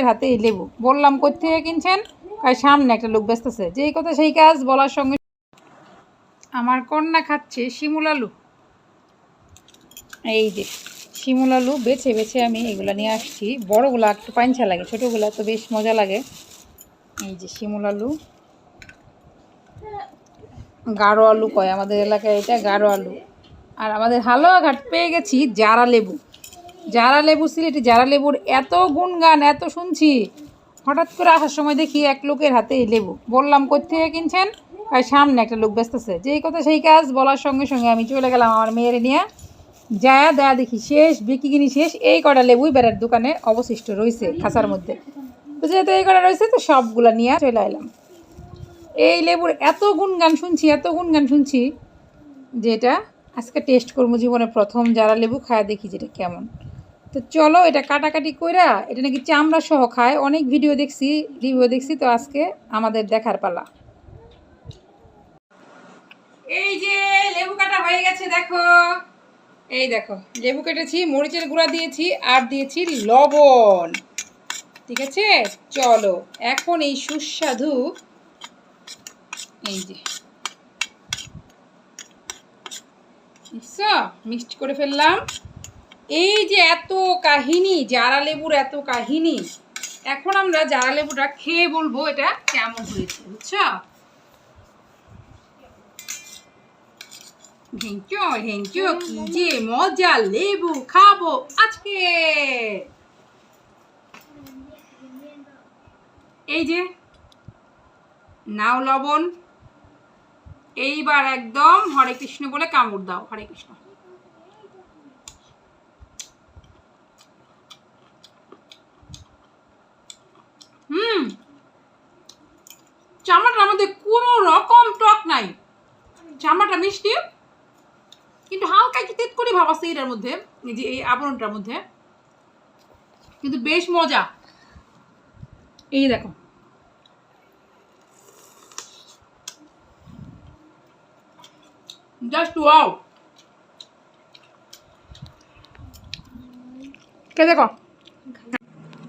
হাতে এই লেবু। বললাম কোত্থেকে কিনছেন, সামনে একটা লোক ব্যস্তেছে, যেই কথা সেই কাজ বলার সঙ্গে আমার কন্যা খাচ্ছে শিমুল আলু। এই যে শিমুল আলু বেছে বেছে আমি এগুলো নিয়ে আসছি। বড়গুলো একটু পাঞ্ছা লাগে, ছোটোগুলো তো বেশ মজা লাগে। এই যে শিমুল আলু, গাঢ় আলু কয় আমাদের এলাকায়, এটা গাঢ় আলু। আর আমাদের হালুয়াঘাট পেয়ে গেছি জারা লেবু। জারা লেবু, সিলেটি জারা লেবুর এত গুণগান এত শুনছি, হঠাৎ করে আসার সময় দেখি এক লোকের হাতে এই লেবু। বললাম কোত্থেকে কিনছেন, সামনে একটা লোক ব্যস্তেছে, যেই কথা সেই কাজ বলার সঙ্গে সঙ্গে আমি চলে গেলাম আমার মেয়ের নিয়ে। যায়া দেয়া দেখি শেষ, বিক্রি কিনি শেষ। এই কটা লেবুই বেড়ার দোকানে অবশিষ্ট রয়েছে খাঁচার মধ্যে। তো যেহেতু এই কটা রয়েছে তো সবগুলো নিয়ে চলে এলাম। এই লেবুর এত গুণগান শুনছি, এত গুণগান শুনছি, যেটা আজকে টেস্ট করবো জীবনে প্রথম জারা লেবু খায় দেখি যেটা কেমন। তো চলো, এটা কাটাকাটি কইরা, এটা নাকি চামড়া সহ খায়, অনেক ভিডিও দেখছি, রিভিউ দেখছি, তো আজকে আমাদের দেখার পালা। এই যে লেবু কাটা হয়ে গেছে, দেখো। এই দেখো লেবু কেটেছি, মরিচের গুঁড়া দিয়েছি আর দিয়েছি লবণ। ঠিক আছে, চলো এখন এই সুস্বাদু, এই যে মিক্সড করে ফেললাম। এই যে এত কাহিনী জারা লেবুর, এত কাহিনী, এখন আমরা জারা লেবুটা খেয়ে বলবো এটা কেমন হয়েছে, বুঝছো? হেঞ্চো হেঞ্চো, কি যে মজা, লেবু খাবো আজকে। এই যে নাও লবণ, এইবার একদম হরে কৃষ্ণ বলে কামড় দাও, হরে কৃষ্ণ। চামড়াটার মধ্যে কোনো রকম টক নাই, চামড়াটা মিষ্টি, কিন্তু হালকা একটু তেত করে ভাব আছে এটার মধ্যে, এই যে এই আবরণটার মধ্যে, কিন্তু বেশ মজা। এই দেখো, জাস্ট ওয়াও। কে দেখো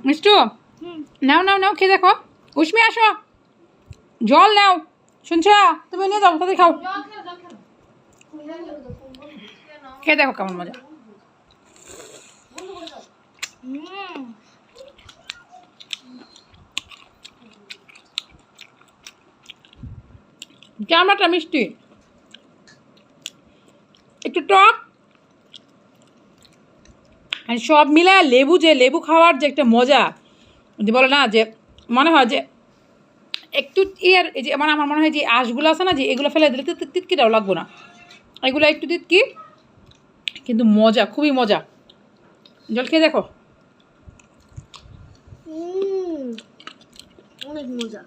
মিষ্টু, নাও নাও নাও, খেয়ে দেখো। উষ্মি আসো, জল নাও, শুনছো? তুমি নিয়ে যাও, তাদের খাও। খেয়ে দেখো কেমন মজা। চামড়াটা মিষ্টি, একটু টক, আর সব মিলে লেবু, যে লেবু খাওয়ার যে একটা মজা, যে বলে না, যে মনে হয় যে একটু ইয়ার, এই যে মানে আমার মনে হয় যে আঁশগুলো আছে না, যে এগুলো ফেলে দিলে তিতকিটাও লাগবো না, এগুলো একটু তিতকি, কিন্তু মজা, খুবই মজা। জল খেয়ে দেখো, অনেক মজা,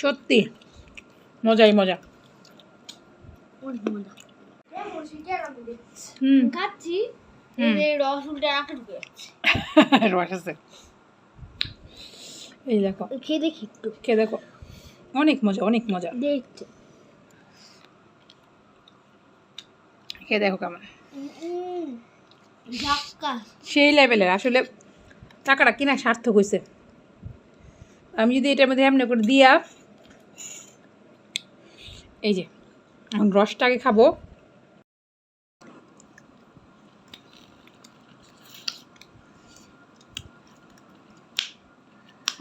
সত্যি মজাই মজা। অনেক মজা। হুম, খাচ্ছি, রস উল্টে আঁকে ঢুকে যাচ্ছে। রস আছে, এই দেখো, খেয়ে দেখি একটু, খেয়ে দেখো, অনেক মজা, অনেক মজা। দেখতে খেয়ে দেখো কেমন, সেই সেই লেভেলের। আসলে টাকাটা কিনা সার্থক হয়েছে। আমি যদি এটার মধ্যে এমনি করে দিয়া, এই যে এখন রসটাকে খাবো।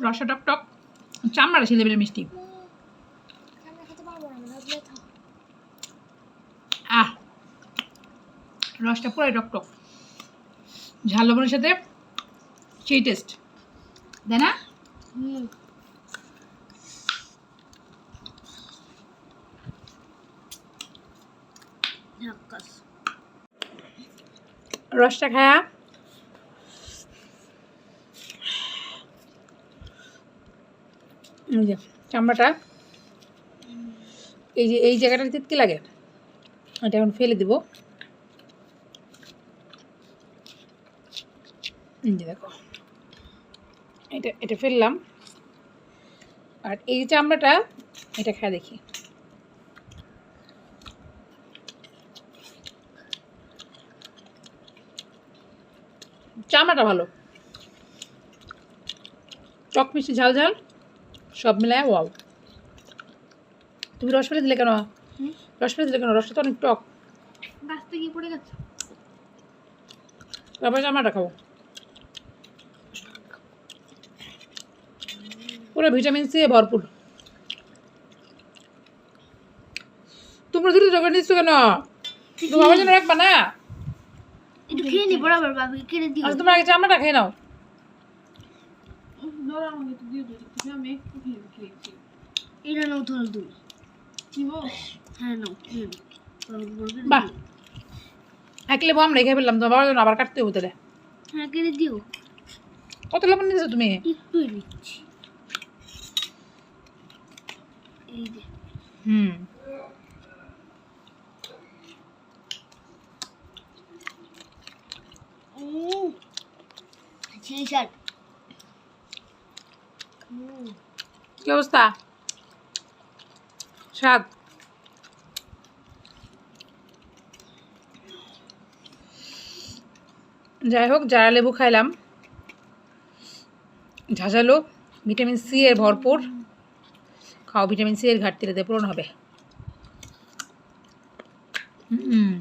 রসটা টক টক, চামড়াটা সেই লেভেলের মিষ্টি। আহ, রসটা পুরাই টক টক, ঝাল লবণের সাথে সেই টেস্ট, তাই না? রসটা খায়া এই যে চামড়াটা, এই যে এই জায়গাটা তিতকি লাগে, এটা এখন ফেলে দিব। এই যে দেখো, এটা এটা ফেললাম, আর এই যে চামড়াটা, এটা খায় দেখি। চামড়াটা ভালো, টক মিষ্টি ঝাল ঝাল সব মিলায় ওয়াও। তুমি রস ফেলে দিলে কেন? হুম? রস ফেলে দিলে কেন? রসটা তো অনেক টক। গাছ থেকে পড়ে গেছে। তারপরে চামড়াটা খাবো। পুরো ভিটামিন সি এ ভরপুর। তোমরা দুটো জোগাড় নিচ্ছ কেন? তুমি আমার জন্য রাখবা না? একটু খেয়ে নি বরাবর বাবু কেটে দিও। আচ্ছা তোমরা আগে চামড়াটা খেয়ে নাও। এটা নাও ধরো তুমি। হ্যাঁ নাও খেয়ে নাও। বরাবর কেটে বাহ, দিও। এক লেবু আমরা রেখে ফেললাম, তোমার বাবার জন্য আবার কাটতে হবে তাহলে। হ্যাঁ কেটে দিও। কত লেবু নিয়েছো তুমি? একটুই নিচ্ছি। এই যে হুম, সেই স্যার। কি অবস্থা? স্বাদ? যাই হোক, জারা লেবু খাইলাম, ঝাঁঝালো, ভিটামিন সি এর ভরপুর। খাও, ভিটামিন সি এর ঘাটতিটা পূরণ হবে। হুম।